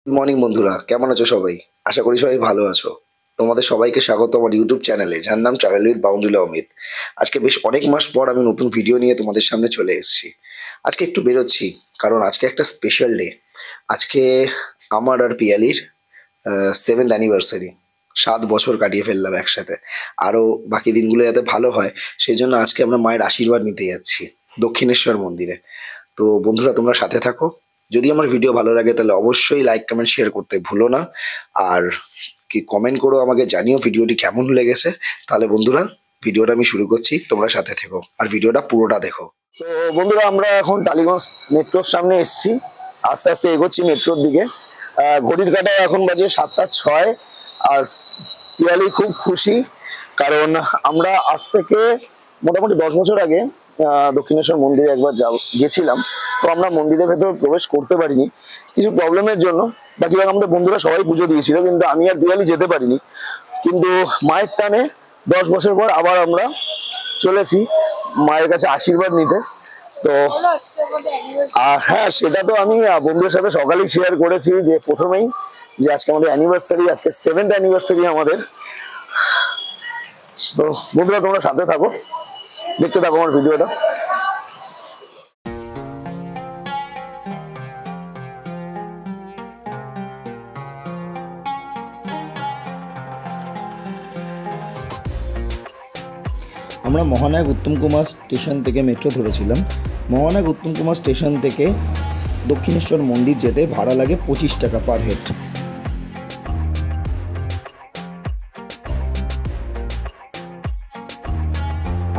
Good morning বন্ধুরা, কেমন আছো সবাই? আশা করি সবাই ভালো আছো। তোমাদের সবাইকে স্বাগত আমার ইউটিউব চ্যানেলে, যার নাম ট্রাভেল উইথ বাউন্ডুলা অমিত। আজকে বেশ অনেক মাস পর আমি নতুন ভিডিও নিয়ে তোমাদের সামনে চলে এসেছি। আজকে একটু বেরোচ্ছি, কারণ আজকে একটা স্পেশাল ডে। আজকে আমার আর পিয়ালির 7th অ্যানিভার্সারি। 7 বছর কাটিয়ে ফেললাম একসাথে। আরও বাকি দিনগুলো যাতে ভালো হয়, সেই জন্য আজকে আমরা মায়ের আশীর্বাদ নিতে যাচ্ছি দক্ষিণেশ্বর মন্দিরে। তো বন্ধুরা, তোমরা সাথে থাকো। যদি আমার ভিডিও ভালো লাগে তাহলে অবশ্যই লাইক কমেন্ট শেয়ার করতে ভুলো না। আর কি কমেন্ট করো, আমাকে জানিও ভিডিওটি কেমন লেগেছে। তাহলে বন্ধুরা, ভিডিওটা আমি শুরু করছি, তোমরা সাথে থেকো আর ভিডিওটা পুরোটা দেখো। তো বন্ধুরা, আমরা এখন টালিগঞ্জ মেট্রোর সামনে এসেছি। আস্তে আস্তে এগোচ্ছি মেট্রোর দিকে। ঘড়ির কাঁটায় এখন বাজে 7টা 6। আর পিয়ালি খুব খুশি, কারণ আমরা আজ থেকে মোটামুটি 10 বছর আগে দক্ষিণেশ্বর মন্দিরে একবার গেছিলাম। তো আমরা মন্দিরের ভেতর প্রবেশ করতে পারিনি কিছু প্রবলেমের জন্য। বাকিবার আমাদের বন্ধুরা সবাই পুজো দিয়েছিল, কিন্তু আমি আর পিয়ালি যেতে পারিনি। কিন্তু মায়ের টানে 10 বছর পর আবার আমরা চলেছি মায়ের কাছে আশীর্বাদ নিতে। তো হ্যাঁ, সেটা তো আমি বন্ধুদের সাথে সকালেই শেয়ার করেছি যে প্রথমেই, যে আজকে আমাদের অ্যানিভার্সারি, আজকে 7th অ্যানিভার্সারি আমাদের। তো বন্ধুরা, তোমরা সাথে থাকো, দেখতে থাকো আমার ভিডিওটা। আমরা মহানায়ক উত্তম কুমার স্টেশন থেকে মেট্রো ধরেছিলাম। মহানায়ক উত্তম কুমার স্টেশন থেকে দক্ষিণেশ্বর মন্দির যেতে ভাড়া লাগে 25 টাকা পার হেড।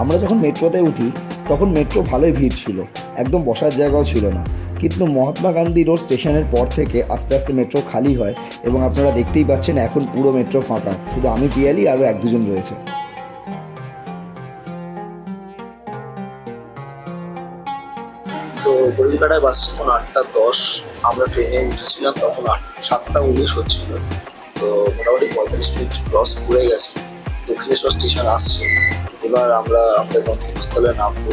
আমরা যখন মেট্রোতে উঠি তখন মেট্রো ভালোই ভিড় ছিল, একদম বসার জায়গাও ছিল না। কিন্তু মহাত্মা গান্ধী রোড স্টেশনের পর থেকে আস্তে আস্তে মেট্রো খালি হয়, এবং আপনারা দেখতেই পাচ্ছেন এখন পুরো মেট্রো ফাঁকা, শুধু আমি, পিয়ালি আরও 1-2 জন রয়েছে। তো কলকাতায় বাস তখন 8টা 10। আমরা ট্রেনে উঠেছিলাম তখন 7টা 19 হচ্ছিল। তো মোটামুটি 45 মিনিট ক্রস করে গেছে, দক্ষিণেশ্বর স্টেশন আসছে। এবার আমরা আমাদের গন্তব্যস্থলে নামবো।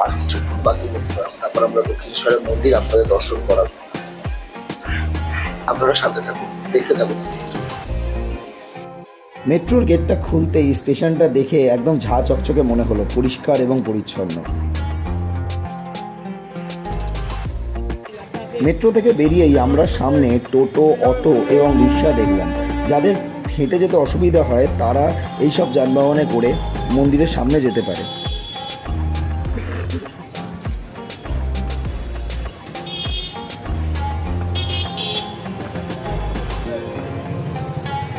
আর কিছুক্ষণ বাকি বন্ধুরা, তারপর আমরা দক্ষিণেশ্বরের মন্দির আপনাদের দর্শন করাবো। আপনারা সাথে থাকুন, দেখতে থাকুন। মেট্রোর গেটটা খুলতেই স্টেশনটা দেখে একদম ঝাঁ চকচকে মনে হলো, পরিষ্কার এবং পরিচ্ছন্ন। মেট্রো থেকে বেরিয়েই আমরা সামনে টোটো, অটো এবং রিক্সা দেখলাম। যাদের হেঁটে যেতে অসুবিধা হয় তারা এইসব যানবাহনে করে মন্দিরের সামনে যেতে পারে।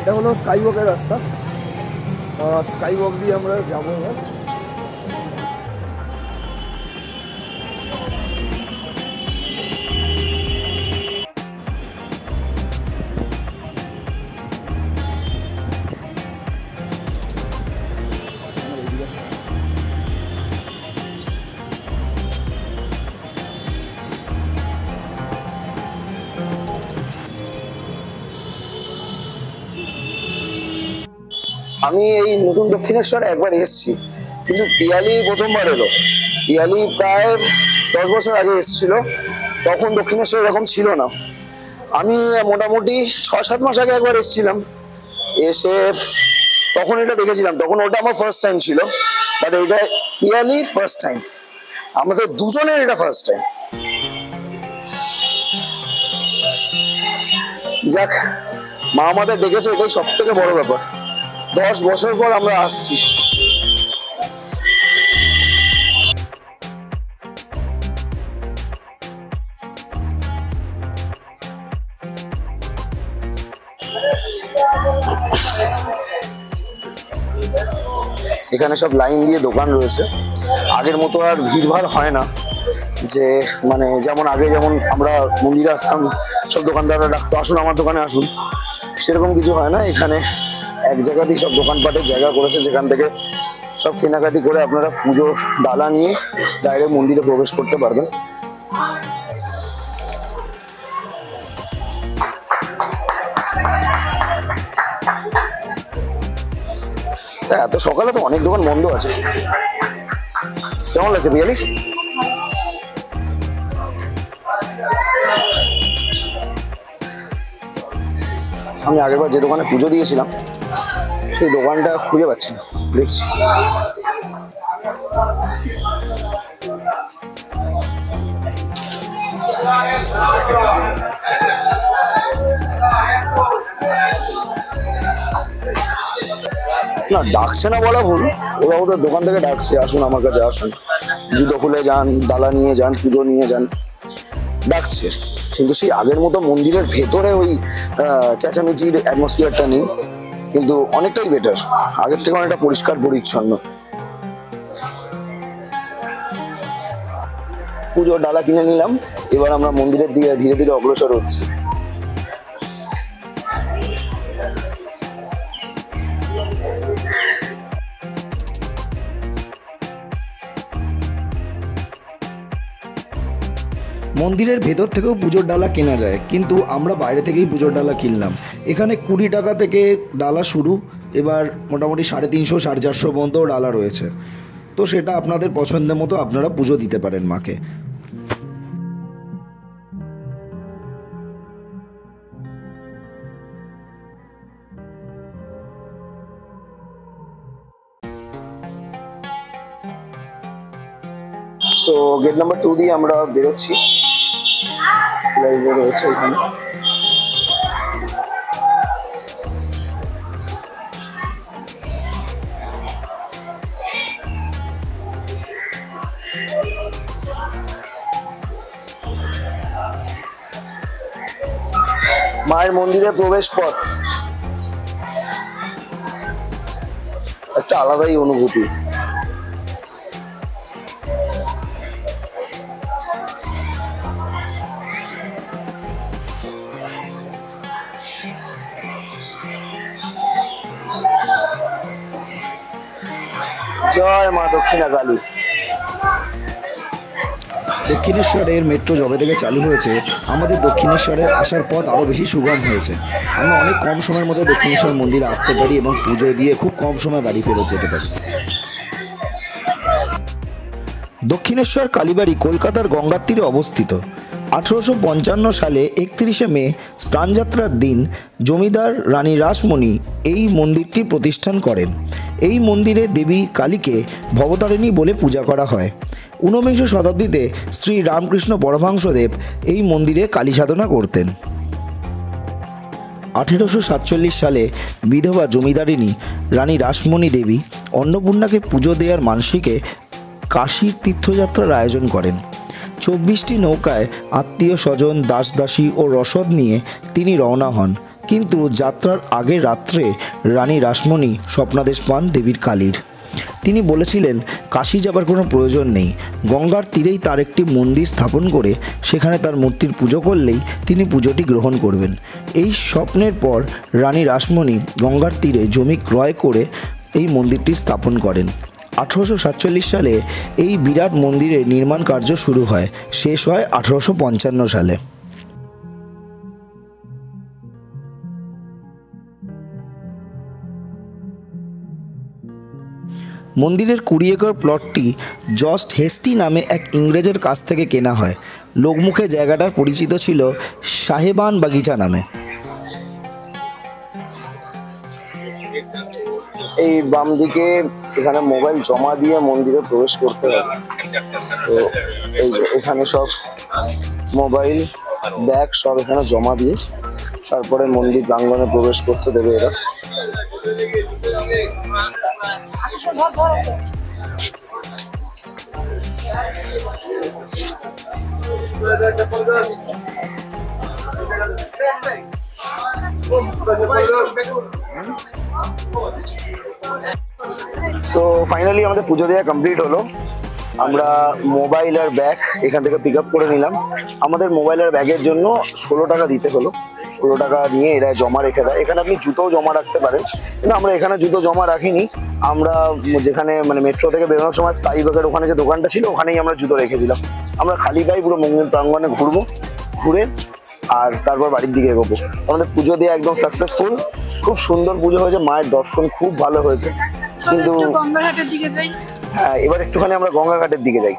এটা হলো স্কাই ওয়াকের রাস্তা। স্কাই ওয়াক দিয়ে আমরা যাবো। আমি এই নতুন দক্ষিণেশ্বর একবার এসেছি, কিন্তু পিয়ালি প্রথমবার এলো। পিয়ালি প্রায় 10 বছর আগে এসেছিল, তখন দক্ষিণেশ্বর এরকম ছিল না। আমি মোটামুটি 6-7 মাস আগে একবার এসেছিলাম, এসে তখন এটা দেখেছিলাম। তখন ওটা আমার ফার্স্ট টাইম ছিল, বাট এটা পিয়ালির ফার্স্ট টাইম, আমাদের দুজনের এটা ফার্স্ট টাইম। যাক, মা আমাদের ডেকেছে, এটাই সব থেকে বড় ব্যাপার। 10 বছর পর আমরা আসছি। এখানে সব লাইন দিয়ে দোকান রয়েছে, আগের মতো আর ভিড়ভাড় হয় না। যে মানে যেমন আগে যেমন আমরা মন্দিরে আসতাম, সব দোকানদাররা ডাকতো আসুন আমার দোকানে আসুন, সেরকম কিছু হয় না। এখানে এক জায়গাতেই সব দোকানপাটের জায়গা করেছে, যেখান থেকে সব কেনাকাটি করে আপনারা পুজোর ডালা নিয়ে ডাইরেক্ট মন্দিরে প্রবেশ করতে পারবেন। এত সকালে তো অনেক দোকান বন্ধ আছে। কেমন লাগছে পিয়ালি? আমি আগেরবার যে দোকানে পুজো দিয়েছিলাম সেই দোকানটা খুঁজে পাচ্ছি না, দেখছি। না, ডাকছে না বলা ভুল, ওরা ওদের দোকান থেকে ডাকছে, আসুন আমার কাছে আসুন, জুতো খুলে যান, ডালা নিয়ে যান, পুজো নিয়ে যান, ডাকছে। কিন্তু সেই আগের মতো মন্দিরের ভেতরে ওই চেঁচামেচির অ্যাটমসফিয়ারটা নেই, কিন্তু অনেকটাই বেটার, আগের থেকে অনেকটা পরিষ্কার পরিচ্ছন্ন। পুজোর ডালা কিনে নিলাম, এবার আমরা মন্দিরের দিকে ধীরে ধীরে অগ্রসর হচ্ছি। মন্দিরের ভেতর থেকেও পুজোর ডালা কেনা যায়, কিন্তু আমরা বাইরে থেকেই পুজোর ডালা কিনলাম। এখানে 20 টাকা থেকে ডালা শুরু, এবার মোটামুটি 350 450 পর্যন্ত ডালা রয়েছে। তো সেটা আপনাদের পছন্দের মতো আপনারা পুজো দিতে পারেন মাকে। সো গেট নাম্বার 2 দিয়ে আমরা বেরোচ্ছি। স্লাইডে রয়েছে এখানে। মায়ের মন্দিরের প্রবেশ পথ একটা আলাদাই অনুভূতি। জয় মা দক্ষিণা কালী। দক্ষিণেশ্বরের মেট্রো যবে থেকে চালু হয়েছে, আমাদের দক্ষিণেশ্বরে আসার পথ আরও বেশি সুগম হয়েছে। আমরা অনেক কম সময়ের মধ্যে দক্ষিণেশ্বর মন্দিরে আসতে পারি এবং পুজো দিয়ে খুব কম সময় বাড়ি ফেরত যেতে পারি। দক্ষিণেশ্বর কালীবাড়ি কলকাতার গঙ্গার তীরে অবস্থিত। 1855 সালে 31শে মে স্নানযাত্রার দিন জমিদার রানী রাসমণি এই মন্দিরটি প্রতিষ্ঠান করেন। এই মন্দিরে দেবী কালীকে ভবতারিণী বলে পূজা করা হয়। 19বিংশ শতাব্দীতে শ্রী রামকৃষ্ণ পরমহংসদেব এই মন্দিরে কালী সাধনা করতেন। 1847 সালে বিধবা জমিদারিণী রানী রাসমণি দেবী অন্নপূর্ণাকে পুজো দেওয়ার মানসিকে কাশীর তীর্থযাত্রার আয়োজন করেন। 24টি নৌকায় আত্মীয় স্বজন, দাস দাসী ও রসদ নিয়ে তিনি রওনা হন। কিন্তু যাত্রার আগের রাত্রে রানী রাসমণি স্বপ্নাদেশ পান দেবীর কালীর। তিনি বলেছিলেন কাশী যাবার কোনো প্রয়োজন নেই, গঙ্গার তীরেই তার একটি মন্দির স্থাপন করে সেখানে তার মূর্তির পুজো করলেই তিনি পুজোটি গ্রহণ করবেন। এই স্বপ্নের পর রানী রাসমণি গঙ্গার তীরে জমি ক্রয় করে এই মন্দিরটি স্থাপন করেন। 1847 সালে এই বিরাট মন্দিরের নির্মাণ কার্য শুরু হয়, শেষ হয় 1855 সালে। মন্দিরের 20 একর প্লটটি জস্ট হেস্টি নামে এক ইংরেজের কাছ থেকে কেনা হয়। লোকমুখে জায়গাটার পরিচিত ছিল সাহেবান বাগিচা নামে। এই বাম দিকে এখানে মোবাইল জমা দিয়ে মন্দিরে প্রবেশ করতে হবে। তো এই যে এখানে সব মোবাইল, ব্যাগ সব এখানে জমা দিয়ে তারপরে মন্দির প্রাঙ্গণে প্রবেশ করতে দেবে এরা। সো ফাইনালি আমাদের পুজো দেওয়া কমপ্লিট হলো। আমরা মোবাইল আর ব্যাগ এখান থেকে পিক আপ করে নিলাম। আমাদের মোবাইল আর ব্যাগের জন্য 16 টাকা দিতে হলো। 16 টাকা নিয়ে এরা জমা রেখে দেয়। এখানে আপনি জুতোও জমা রাখতে পারেন, কিন্তু আমরা এখানে জুতো জমা রাখিনি। আমরা যেখানে মানে মেট্রো থেকে বেরোনোর সময় স্কাই ব্যাগের ওখানে যে দোকানটা ছিল ওখানেই আমরা জুতো রেখেছিলাম। আমরা খালি গায়ে পুরো মন্দির প্রাঙ্গণে ঘুরবো, ঘুরে আর তারপর বাড়ির দিকে এগোবো। আমাদের পুজো দিয়ে একদম সাকসেসফুল, খুব সুন্দর পুজো হয়েছে, মায়ের দর্শন খুব ভালো হয়েছে। কিন্তু গঙ্গাঘাটের দিকে যাই। হ্যাঁ, এবার একটুখানি আমরা গঙ্গাঘাটের দিকে যাই,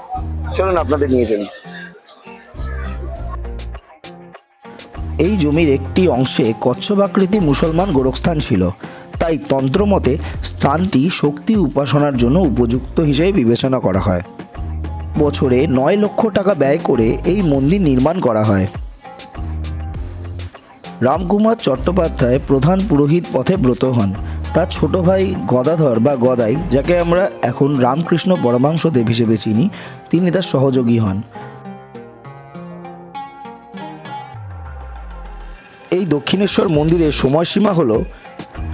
চলুন আপনাদের নিয়ে চলি। এই জমির একটি অংশে কচ্ছপাকৃতি মুসলমান গোরস্থান ছিল, তাই তন্ত্রমতে স্থানটি শক্তি উপাসনার জন্য উপযুক্ত হিসেবে বিবেচনা করা হয়। বছরে 9 লক্ষ টাকা ব্যয় করে এই মন্দির নির্মাণ করা হয়। রামকুমার চট্টোপাধ্যায় প্রধান পুরোহিত পথে ব্রত হন। তার ছোট ভাই গদাধর বা গদাই, যাকে আমরা এখন রামকৃষ্ণ পরমহংসদেব হিসেবে চিনি, তিনি তার সহযোগী হন। এই দক্ষিণেশ্বর মন্দিরের সময়সীমা হলো,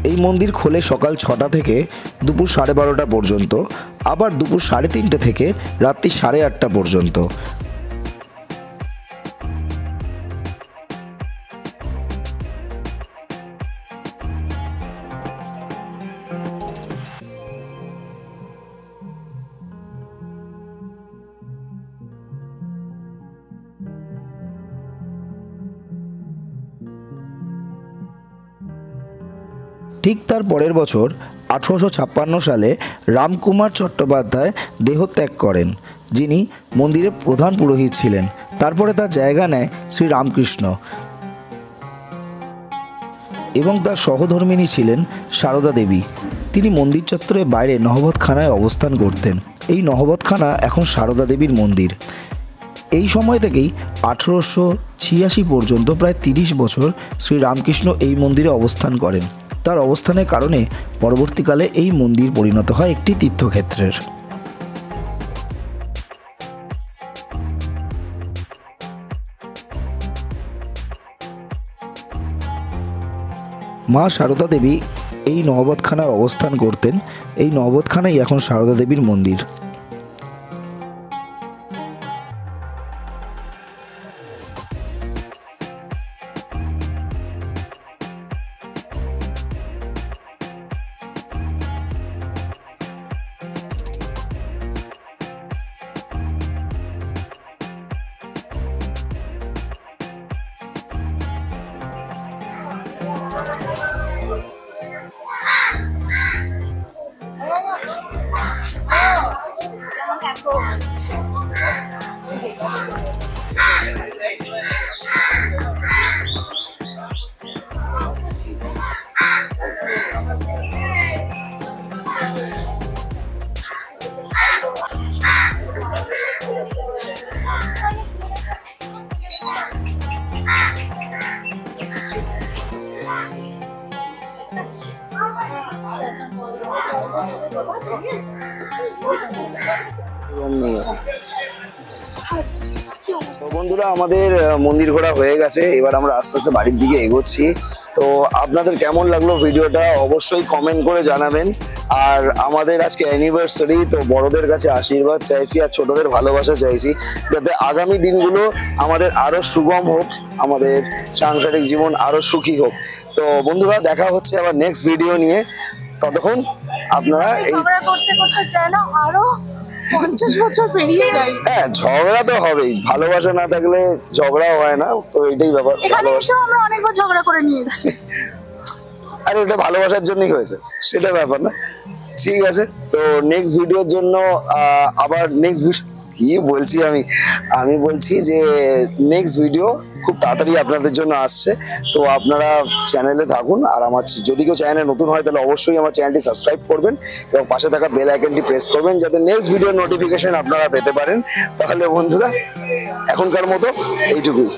এই মন্দির খোলে সকাল 6টা থেকে দুপুর 12:30 পর্যন্ত, আবার দুপুর 3:30 থেকে রাত্রি 8:30 পর্যন্ত। ঠিক তার পরের বছর 1856 সালে রামকুমার চট্টোপাধ্যায় দেহত্যাগ করেন, যিনি মন্দিরের প্রধান পুরোহিত ছিলেন। তারপরে তার জায়গা নেয় শ্রী রামকৃষ্ণ এবং তার সহধর্মিণী ছিলেন সারদা দেবী। তিনি মন্দির চত্বরের বাইরে নহবতখানায় অবস্থান করতেন। এই নহবতখানা এখন সারদা দেবীর মন্দির। এই সময় থেকেই 1886 পর্যন্ত প্রায় 30 বছর শ্রী রামকৃষ্ণ এই মন্দিরে অবস্থান করেন। তার অবস্থানের কারণে পরবর্তীকালে এই মন্দির পরিণত হয় একটি তীর্থক্ষেত্রের। মা সারদা দেবী এই নহবতখানায় অবস্থান করতেন। এই নহবতখানাই এখন সারদা দেবীর মন্দির। তো বন্ধুরা, আমাদের মন্দির ঘোরা হয়ে গেছে। এবার আমরা আস্তে আস্তে বাড়ির দিকে এগোচ্ছি। তো আপনাদের কেমন লাগলো ভিডিওটা অবশ্যই কমেন্ট করে জানাবেন। আর আমাদের আজকে অ্যানিভার্সারি, তো বড়দের কাছে আশীর্বাদ চাইছি আর ছোটদের ভালোবাসা চাইছি, যাতে আগামী দিনগুলো আমাদের আরো সুগম হোক, আমাদের সাংসারিক জীবন আরো সুখী হোক। তো বন্ধুরা, দেখা হচ্ছে আবার নেক্সট ভিডিও নিয়ে। ততক্ষণ আপনারা এই করতে করতে যেন আরো 50 বছর পেরিয়ে যায়। হ্যাঁ, ঝগড়া তো হবেই, ভালোবাসা না থাকলে ঝগড়াও হয় না। তো এটাই ব্যাপার। এখানে এসেও আমরা অনেকবার ঝগড়া করে নিয়েছি। আরে ওটা ভালোবাসার জন্যই হয়েছে, সেটা ব্যাপার না। ঠিক আছে, তো নেক্সট ভিডিওর জন্য আবার কি বলছি আমি বলছি যে নেক্সট ভিডিও খুব তাড়াতাড়ি আপনাদের জন্য আসছে। তো আপনারা চ্যানেলে থাকুন। আর আমার যদি কেউ চ্যানেলে নতুন হয় তাহলে অবশ্যই আমার চ্যানেলটি সাবস্ক্রাইব করবেন এবং পাশে থাকা বেল আইকনটি প্রেস করবেন, যাতে নেক্সট ভিডিওর নোটিফিকেশন আপনারা পেতে পারেন। তাহলে বন্ধুরা, এখনকার মতো এইটুকুই।